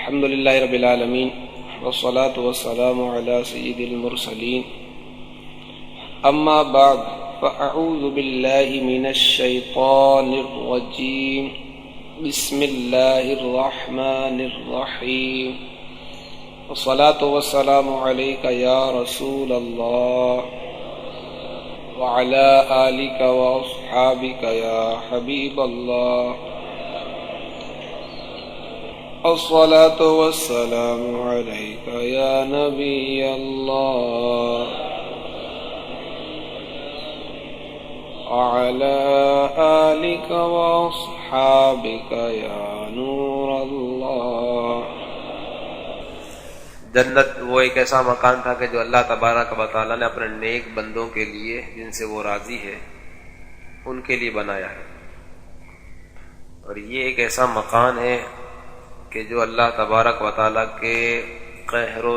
الحمد للہ رب العالمین والصلاة والسلام علی سید المرسلین اما بعد فاعوذ باللہ من الشیطان الرجیم بسم اللہ الرحمن الرحیم والصلاة والسلام علیک یا رسول اللہ وعلی آلک واصحابک یا حبیب اللہ الصلاة والسلام عليك يا نبي الله وعلى آلك وأصحابك يا نور الله۔ جنت وہ ایک ایسا مکان تھا کہ جو اللہ تبارک و تعالیٰ نے اپنے نیک بندوں کے لیے جن سے وہ راضی ہے ان کے لیے بنایا ہے، اور یہ ایک ایسا مکان ہے کہ جو اللہ تبارک و تعالیٰ کے قہر و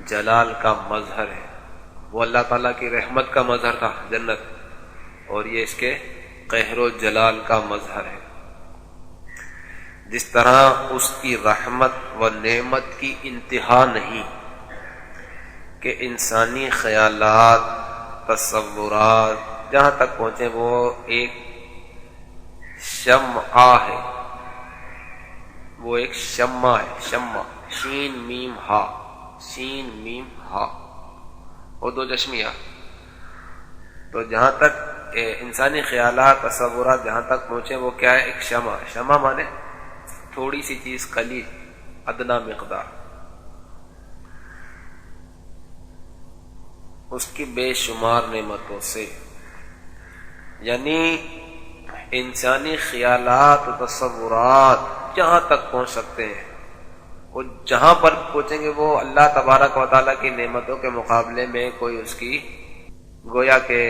جلال کا مظہر ہے۔ وہ اللہ تعالیٰ کی رحمت کا مظہر تھا جنت، اور یہ اس کے قہر و جلال کا مظہر ہے۔ جس طرح اس کی رحمت و نعمت کی انتہا نہیں کہ انسانی خیالات، تصورات جہاں تک پہنچے وہ ایک شمع ہے، وہ ایک شمع ہے، شمع، شین میم ہا، شین میم ہا اور دو چشمیہ۔ تو جہاں تک انسانی خیالات، تصورات جہاں تک پہنچے وہ کیا ہے؟ ایک شمع۔ شمع مانے تھوڑی سی چیز، قلیل، ادنا مقدار، اس کی بے شمار نعمتوں سے، یعنی انسانی خیالات و تصورات جہاں تک پہنچ سکتے ہیں، وہ جہاں پر پہنچیں گے وہ اللہ تبارک و تعالیٰ کی نعمتوں کے مقابلے میں کوئی اس کی گویا کہ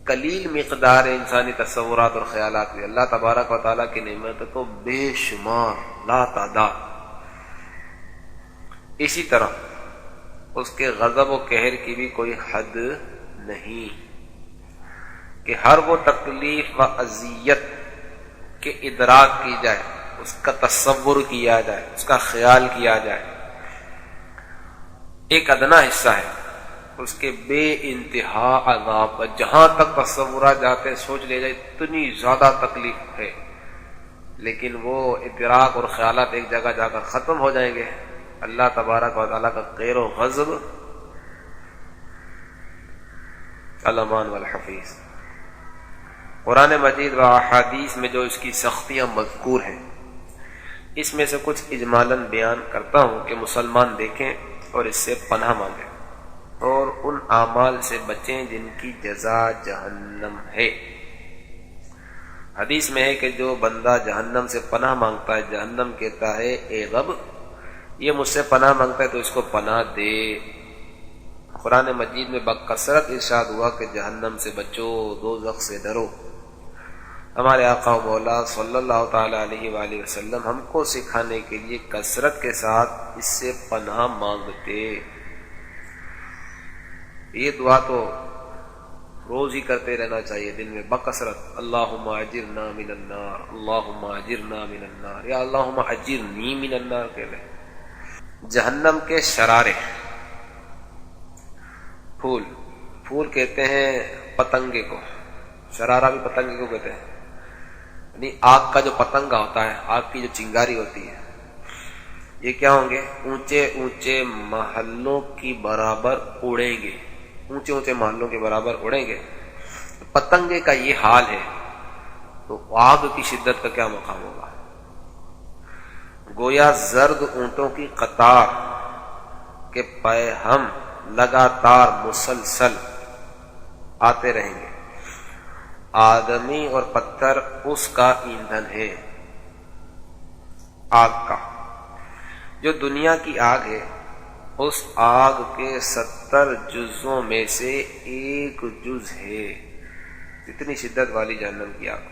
قلیل مقدار انسانی تصورات اور خیالات بھی اللہ تبارک و تعالیٰ کی نعمتوں کو بے شمار، لا تعداد۔ اسی طرح اس کے غضب و قہر کی بھی کوئی حد نہیں کہ ہر وہ تکلیف و اذیت کے ادراک کی جائے، اس کا تصور کیا جائے، اس کا خیال کیا جائے، ایک ادنا حصہ ہے اس کے بے انتہا عذاب، جہاں تک تصورات جاتے سوچ لے جائے اتنی زیادہ تکلیف ہے، لیکن وہ ادراک اور خیالات ایک جگہ جا کر ختم ہو جائیں گے۔ اللہ تبارک و تعالیٰ کا قہر و غضب الامان والحفیظ۔ قرآن مجید و احادیث میں جو اس کی سختیاں مذکور ہیں، اس میں سے کچھ اجمالاً بیان کرتا ہوں کہ مسلمان دیکھیں اور اس سے پناہ مانگیں اور ان اعمال سے بچیں جن کی جزا جہنم ہے۔ حدیث میں ہے کہ جو بندہ جہنم سے پناہ مانگتا ہے، جہنم کہتا ہے اے رب یہ مجھ سے پناہ مانگتا ہے تو اس کو پناہ دے۔ قرآن مجید میں بکثرت ارشاد ہوا کہ جہنم سے بچو، دوزخ سے ڈرو۔ ہمارے آقا و مولا صلی اللہ تعالی علیہ وآلہ وسلم ہم کو سکھانے کے لیے کثرت کے ساتھ اس سے پناہ مانگتے۔ یہ دعا تو روز ہی کرتے رہنا چاہیے، دن میں بکثرت، اللہم اجرنا من النار، اللہم اجرنا من النار، یا اللہم اجرنی من النار کہہ لیں۔ جہنم کے شرارے، پھول کہتے ہیں پتنگے کو، شرارہ بھی پتنگے کو کہتے ہیں، یعنی آگ کا جو پتنگا ہوتا ہے، آگ کی جو چنگاری ہوتی ہے، یہ کیا ہوں گے؟ اونچے اونچے محلوں کی برابر اڑیں گے، اونچے اونچے محلوں کے برابر اڑیں گے۔ پتنگے کا یہ حال ہے تو آگ کی شدت کا کیا مقام ہوگا؟ گویا زرد اونٹوں کی قطار کے پے ہم لگاتار مسلسل آتے رہیں گے۔ آدمی اور پتھر اس کا ایندھن ہے، آگ کا۔ جو دنیا کی آگ ہے اس آگ کے 70 جزوں میں سے ایک جز ہے، اتنی شدت والی جہنم کی آگ۔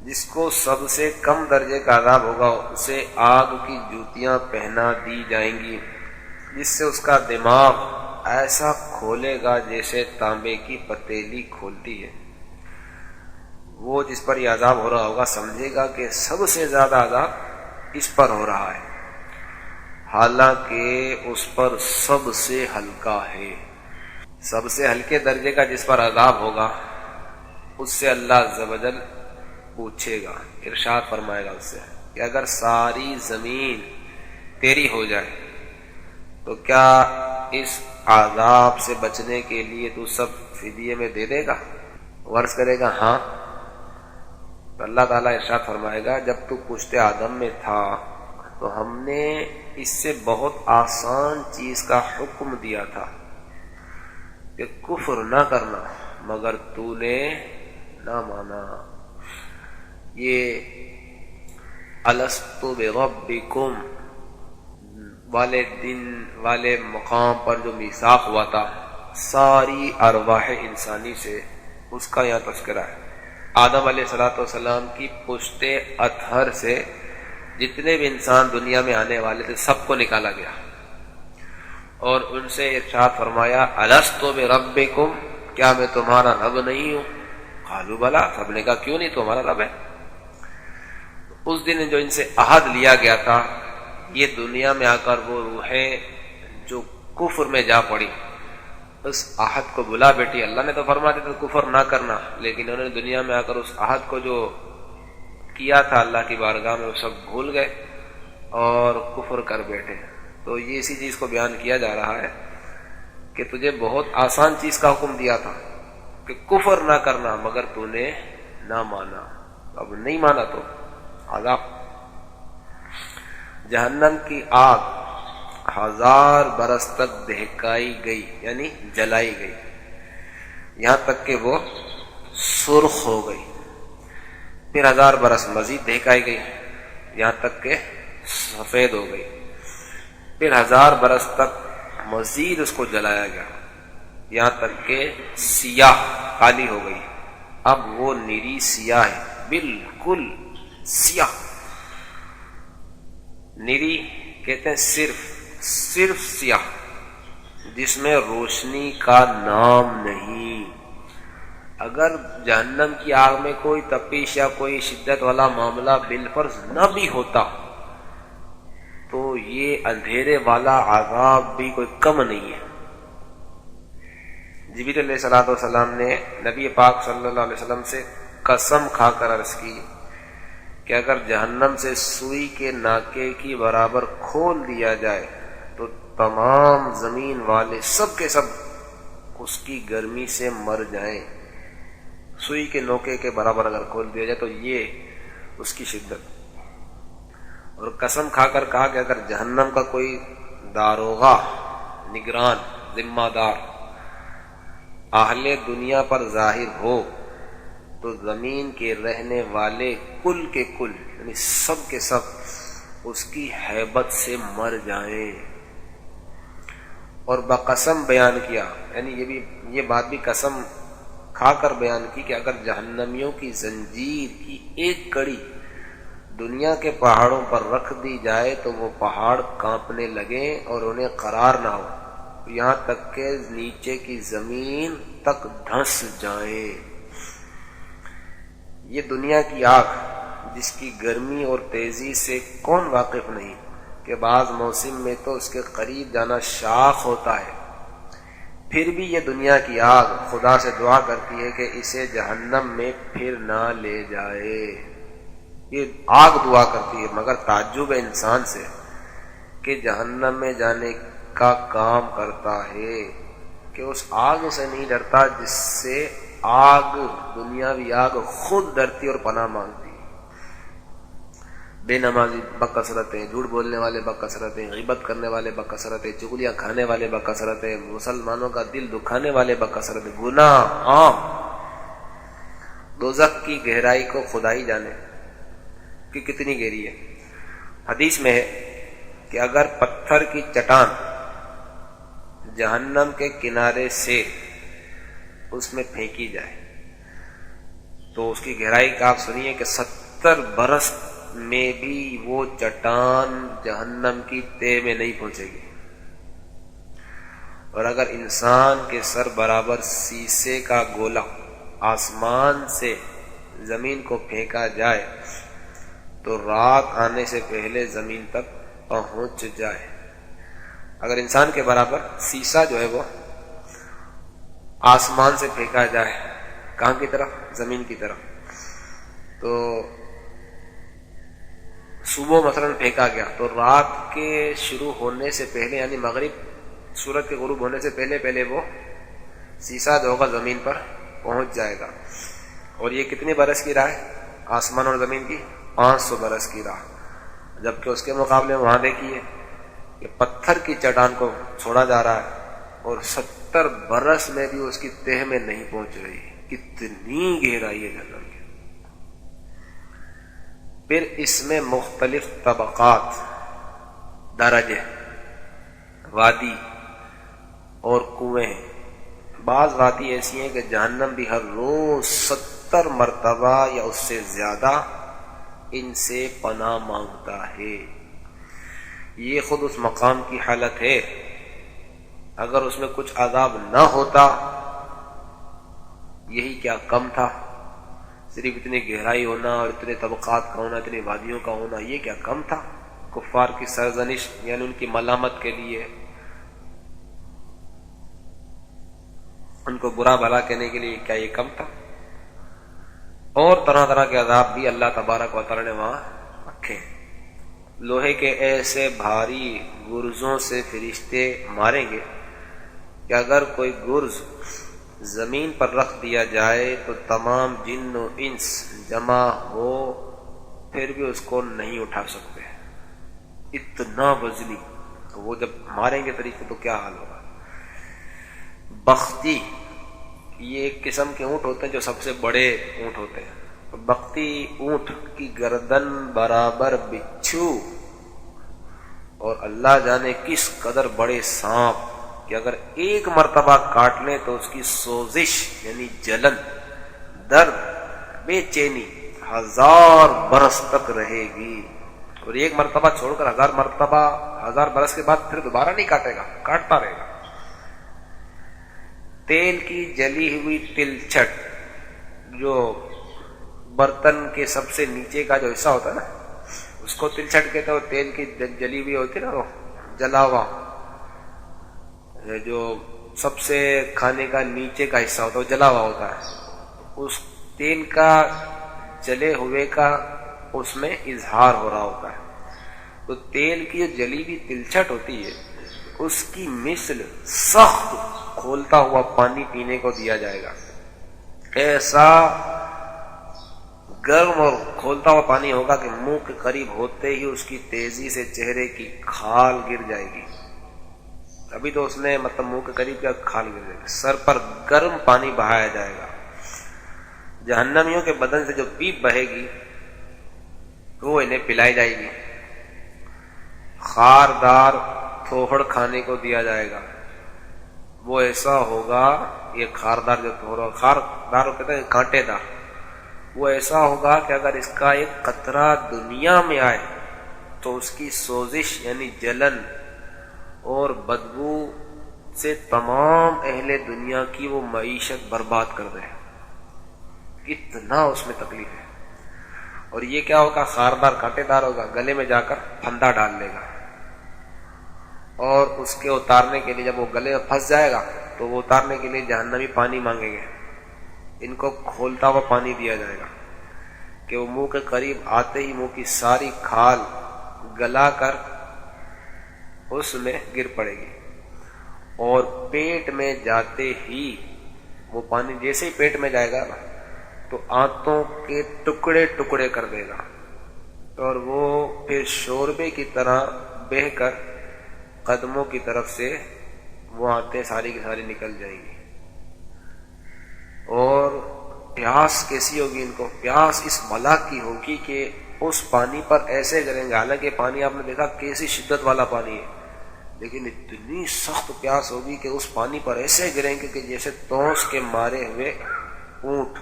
جس کو سب سے کم درجے کا عذاب ہوگا اسے آگ کی جوتیاں پہنا دی جائیں گی، جس سے اس کا دماغ ایسا کھولے گا جیسے تانبے کی پتیلی کھولتی ہے۔ وہ جس پر یہ عذاب ہو رہا ہوگا سمجھے گا کہ سب سے زیادہ عذاب اس پر ہو رہا ہے، حالانکہ اس پر سب سے ہلکا ہے۔ سب سے ہلکے درجے کا جس پر عذاب ہوگا اس سے اللہ عز و جل پوچھے گا، ارشاد فرمائے گا اس سے کہ اگر ساری زمین تیری ہو جائے تو کیا اس عذاب سے بچنے کے لیے تو سب فدیے میں دے دے گا؟ عرض کرے گا ہاں، تو اللہ تعالیٰ ارشاد فرمائے گا جب تو پشت آدم میں تھا تو ہم نے اس سے بہت آسان چیز کا حکم دیا تھا کہ کفر نہ کرنا، مگر تو نے نہ مانا۔ یہ الست بربکم والے دن والے مقام پر جو میثاق ہوا تھا ساری ارواح انسانی سے، اس کا یہاں تذکرہ ہے۔ آدم علیہ السلام کی پشت اطہر سے جتنے بھی انسان دنیا میں آنے والے تھے سب کو نکالا گیا اور ان سے ارشاد فرمایا الست بربکم، کیا میں تمہارا رب نہیں ہوں؟ قالوا بلا، سب نے کہا کیوں نہیں، تمہارا رب ہے۔ اس دن جو ان سے عہد لیا گیا تھا، یہ دنیا میں آ کر وہ روحیں جو کفر میں جا پڑی، اس عہد کو بلا بیٹی۔ اللہ نے تو فرما دیا تھا کفر نہ کرنا، لیکن انہوں نے دنیا میں آ کر اس عہد کو جو کیا تھا اللہ کی بارگاہ میں وہ سب بھول گئے اور کفر کر بیٹھے۔ تو یہ اسی چیز کو بیان کیا جا رہا ہے کہ تجھے بہت آسان چیز کا حکم دیا تھا کہ کفر نہ کرنا، مگر تو نے نہ مانا، اب نہیں مانا تو عذاب۔ جہنم کی آگ 1000 برس تک دہکائی گئی، یعنی جلائی گئی، یہاں تک کہ وہ سرخ ہو گئی، پھر 1000 برس مزید دہکائی گئی یہاں تک کہ سفید ہو گئی، پھر 1000 برس تک مزید اس کو جلایا گیا یہاں تک کہ سیاہ کالی ہو گئی۔ اب وہ نیری سیاہ ہے، بالکل سیاہ۔ نیری کہتے ہیں صرف سیاہ، جس میں روشنی کا نام نہیں۔ اگر جہنم کی آگ میں کوئی تپش یا کوئی شدت والا معاملہ بالفرض نہ بھی ہوتا تو یہ اندھیرے والا عذاب بھی کوئی کم نہیں ہے۔ جبریل علیہ السلام نے نبی پاک صلی اللہ علیہ وسلم سے قسم کھا کر عرض کی کہ اگر جہنم سے سوئی کے ناکے کی برابر کھول دیا جائے تو تمام زمین والے سب کے سب اس کی گرمی سے مر جائیں۔ سوئی کے نوکے کے برابر اگر کھول دیا جائے تو یہ اس کی شدت۔ اور قسم کھا کر کہا کہ اگر جہنم کا کوئی داروغہ، نگران، ذمہ دار اہل دنیا پر ظاہر ہو تو زمین کے رہنے والے کل کے کل، یعنی سب کے سب اس کی ہیبت سے مر جائیں۔ اور بقسم بیان کیا، یعنی یہ بات بھی قسم کھا کر بیان کی کہ اگر جہنمیوں کی زنجیر کی ایک کڑی دنیا کے پہاڑوں پر رکھ دی جائے تو وہ پہاڑ کانپنے لگیں اور انہیں قرار نہ ہو، یہاں تک کہ نیچے کی زمین تک دھنس جائیں۔ یہ دنیا کی آگ جس کی گرمی اور تیزی سے کون واقف نہیں کہ بعض موسم میں تو اس کے قریب جانا شاق ہوتا ہے، پھر بھی یہ دنیا کی آگ خدا سے دعا کرتی ہے کہ اسے جہنم میں پھر نہ لے جائے۔ یہ آگ دعا کرتی ہے، مگر تعجب ہے انسان سے کہ جہنم میں جانے کا کام کرتا ہے کہ اس آگ سے نہیں ڈرتا جس سے آگ، دنیاوی آگ خود ڈرتی اور پناہ مانگتی۔ بے نمازی بکثرتیں، جھوٹ بولنے والے بکثرتیں، غیبت کرنے والے بکثرتیں، چغلیاں کھانے والے بکثرتیں، مسلمانوں کا دل دکھانے والے بکثرتیں، گناہ عام۔ دوزخ کی گہرائی کو خدا ہی جانے کہ کتنی گہری ہے۔ حدیث میں ہے کہ اگر پتھر کی چٹان جہنم کے کنارے سے اس میں پھینکی جائے تو اس کی گہرائی کا آپ سنیے کہ 70 برس میں بھی وہ چٹان جہنم کی تہ میں نہیں پہنچے گی۔ اور اگر انسان کے سر برابر سیسے کا گولا آسمان سے زمین کو پھینکا جائے تو رات آنے سے پہلے زمین تک پہنچ جائے. اگر انسان کے برابر سیسا جو ہے وہ آسمان سے پھینکا جائے، کہاں کی طرف؟ زمین کی طرف، تو صبح مثلا پھینکا گیا تو رات کے شروع ہونے سے پہلے، یعنی مغرب سورج کے غروب ہونے سے پہلے پہلے وہ سیسا جو ہوگا زمین پر پہنچ جائے گا. اور یہ کتنے برس کی راہ ہے؟ آسمان اور زمین کی 500 برس کی راہ. جبکہ اس کے مقابلے وہاں دیکھیے کہ پتھر کی چٹان کو چھوڑا جا رہا ہے اور 70 برس میں بھی اس کی تہ میں نہیں پہنچ رہی. کتنی گہرائی ہے جہنم کی. پھر اس میں مختلف طبقات، درجے، وادی اور کنویں ہیں. بعض وادی ایسی ہیں کہ جہنم بھی ہر روز 70 مرتبہ یا اس سے زیادہ ان سے پناہ مانگتا ہے. یہ خود اس مقام کی حالت ہے. اگر اس میں کچھ عذاب نہ ہوتا، یہی کیا کم تھا؟ صرف اتنی گہرائی ہونا اور اتنے طبقات کا ہونا، اتنی وادیوں کا ہونا، یہ کیا کم تھا؟ کفار کی سرزنش یعنی ان کی ملامت کے لیے، ان کو برا بھلا کہنے کے لیے کیا یہ کم تھا؟ اور طرح طرح کے عذاب بھی اللہ تبارک و تعالی نے وہاں رکھے. لوہے کے ایسے بھاری گرزوں سے فرشتے ماریں گے کہ اگر کوئی گرز زمین پر رکھ دیا جائے تو تمام جن و انس جمع ہو پھر بھی اس کو نہیں اٹھا سکتے. اتنا وزنی. تو وہ جب ماریں گے فرشتے تو کیا حال ہوگا. بختی، یہ ایک قسم کے اونٹ ہوتے ہیں جو سب سے بڑے اونٹ ہوتے ہیں. بختی اونٹ کی گردن برابر بچھو اور اللہ جانے کس قدر بڑے سانپ کہ اگر ایک مرتبہ کاٹ لیں تو اس کی سوزش یعنی جلن، درد، بے چینی 1000 برس تک رہے گی. اور ایک مرتبہ چھوڑ کر 1000 برس کے بعد پھر دوبارہ نہیں کاٹے گا، کاٹتا رہے گا. تیل کی جلی ہوئی تلچھٹ، جو برتن کے سب سے نیچے کا جو حصہ ہوتا ہے نا اس کو تلچھٹ کہتے ہیں. اور تیل کی جلی ہوئی ہوتی ہے نا، وہ جلا ہوا جو سب سے کھانے کا نیچے کا حصہ ہوتا ہے وہ جلا ہوا ہوتا ہے. اس تیل کا جلے ہوئے کا اس میں اظہار ہو رہا ہوتا ہے. تو تیل کی جو جلی ہوئی تلچھٹ ہوتی ہے اس کی مثل سخت کھولتا ہوا پانی پینے کو دیا جائے گا. ایسا گرم اور کھولتا ہوا پانی ہوگا کہ منہ کے قریب ہوتے ہی اس کی تیزی سے چہرے کی کھال گر جائے گی. ابھی تو اس نے مطلب منہ کے قریب کیا کھال گر جائے گی. سر پر گرم پانی بہایا جائے گا. جہنمیوں کے بدن سے جو پیپ بہے گی وہ انہیں پلائی جائے گی. خاردار تھوہڑ کھانے کو دیا جائے گا. وہ ایسا ہوگا، یہ خاردار جو تھوڑا خاردار کہتے ہیں کانٹے دار، وہ ایسا ہوگا کہ اگر اس کا ایک قطرہ دنیا میں آئے تو اس کی سوزش یعنی جلن اور بدبو سے تمام اہل دنیا کی وہ معیشت برباد کر دے. اتنا اس میں تکلیف ہے. اور یہ کیا ہوگا؟ خاردار کانٹے دار ہوگا، گلے میں جا کر پھندا ڈال لے گا. اور اس کے اتارنے کے لیے جب وہ گلے میں پھنس جائے گا تو وہ اتارنے کے لیے جہنمی پانی مانگیں گے. ان کو کھولتا ہوا پانی دیا جائے گا کہ وہ منہ کے قریب آتے ہی منہ کی ساری کھال گلا کر اس میں گر پڑے گی. اور پیٹ میں جاتے ہی وہ پانی جیسے ہی پیٹ میں جائے گا تو آنتوں کے ٹکڑے ٹکڑے کر دے گا اور وہ پھر شوربے کی طرح بہہ کر قدموں کی طرف سے وہ آنتیں ساری کی ساری نکل جائیں گی. اور پیاس کیسی ہوگی ان کو؟ پیاس اس بلا کی ہوگی کہ اس پانی پر ایسے گریں گے. حالانکہ پانی آپ نے دیکھا کیسی شدت والا پانی ہے، لیکن اتنی سخت پیاس ہوگی کہ اس پانی پر ایسے گریں گے کہ جیسے تونس کے مارے ہوئے اونٹ.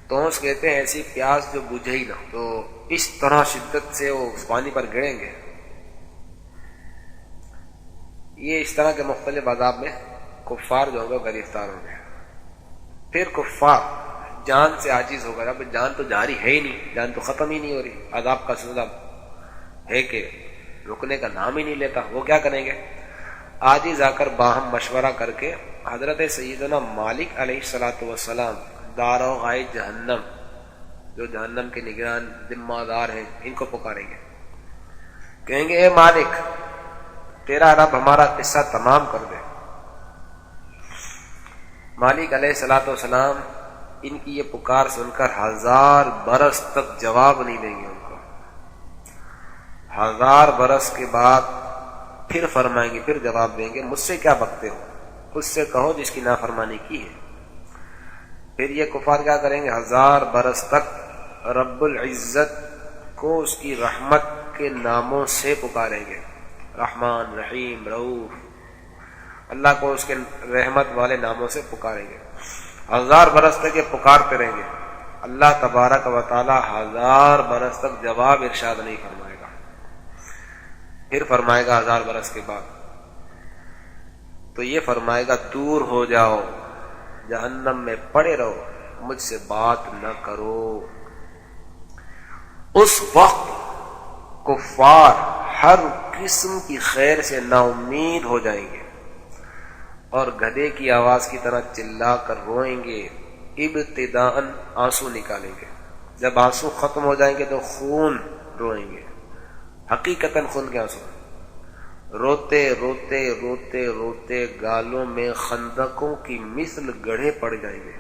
تونس کہتے ہیں ایسی پیاس جو بجھے ہی نہ. تو اس طرح شدت سے وہ اس پانی پر گریں گے. یہ اس طرح کے مختلف عذاب میں کفار جو ہوگا گرفتار ہوں گے. پھر کفار جان سے عاجز ہوگا. اب جان تو جاری ہے ہی نہیں, جان تو ختم ہی نہیں ہو رہی, عذاب کا سلسلہ ہے کہ رکنے کا نام ہی نہیں لیتا. وہ کیا کریں گے؟ عاجز آ کر باہم مشورہ کر کے حضرت سیدنا مالک علیہ الصلوۃ والسلام داروغائے جہنم, جو جہنم کے نگران ذمہ دار ہیں, ان کو پکاریں گے. کہیں گے اے مالک, تیرا رب ہمارا قصہ تمام کر دے. مالک علیہ الصلوۃ والسلام ان کی یہ پکار سن کر 1000 برس تک جواب نہیں دیں گے ان کو. 1000 برس کے بعد پھر فرمائیں گے, پھر جواب دیں گے, مجھ سے کیا بکتے ہو, اس سے کہو جس کی نافرمانی کی ہے. پھر یہ کفار کیا کریں گے؟ 1000 برس تک رب العزت کو اس کی رحمت کے ناموں سے پکاریں گے, رحمان, رحیم, رؤوف, اللہ کو اس کے رحمت والے ناموں سے پکاریں گے. 1000 برس تک یہ پکارتے رہیں گے. اللہ تبارک و تعالی 1000 برس تک جواب ارشاد نہیں فرمائے گا. پھر فرمائے گا 1000 برس کے بعد, تو یہ فرمائے گا دور ہو جاؤ, جہنم میں پڑے رہو, مجھ سے بات نہ کرو. اس وقت کفار ہر قسم کی خیر سے نا امید ہو جائیں گے اور گدھے کی آواز کی طرح چلا کر روئیں گے. ابتداءً آنسو نکالیں گے, جب آنسو ختم ہو جائیں گے تو خون روئیں گے, حقیقتاً خون کے آنسو. روتے روتے روتے روتے گالوں میں خندقوں کی مثل گڑھے پڑ جائیں گے.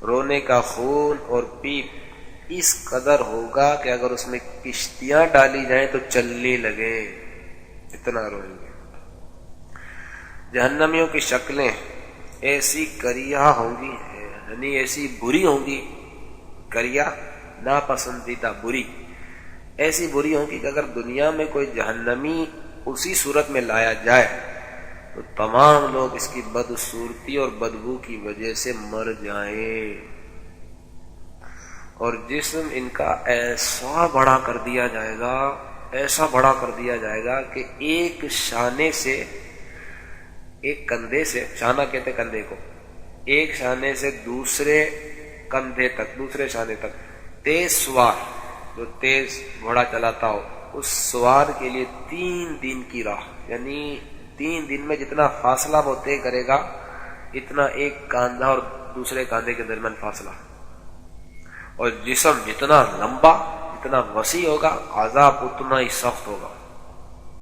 رونے کا خون اور پیپ اس قدر ہوگا کہ اگر اس میں کشتیاں ڈالی جائیں تو چلنے لگے, اتنا روئیں گے. جہنمیوں کی شکلیں ایسی کریہ ہوں گی, یعنی ایسی بری ہوں گی. کریہ ناپسندیدہ, بری, ایسی بری ہوں گی کہ اگر دنیا میں کوئی جہنمی اسی صورت میں لایا جائے تو تمام لوگ اس کی بدصورتی اور بدبو کی وجہ سے مر جائیں, اور جسم ان کا ایسا بڑا کر دیا جائے گا, ایسا بڑا کر دیا جائے گا کہ ایک شانے سے, ایک کندھے سے, شانہ کہتے کندھے کو, ایک شانے سے دوسرے کندھے تک, دوسرے شانے تک, تیز سوار جو تیز گھوڑا چلاتا ہو, اس سوار کے لیے 3 دن کی راہ, یعنی 3 دن میں جتنا فاصلہ وہ طے کرے گا اتنا ایک کاندھا اور دوسرے کاندھے کے درمیان فاصلہ. اور جسم جتنا لمبا, جتنا وسیع ہوگا, عذاب اتنا ہی سخت ہوگا.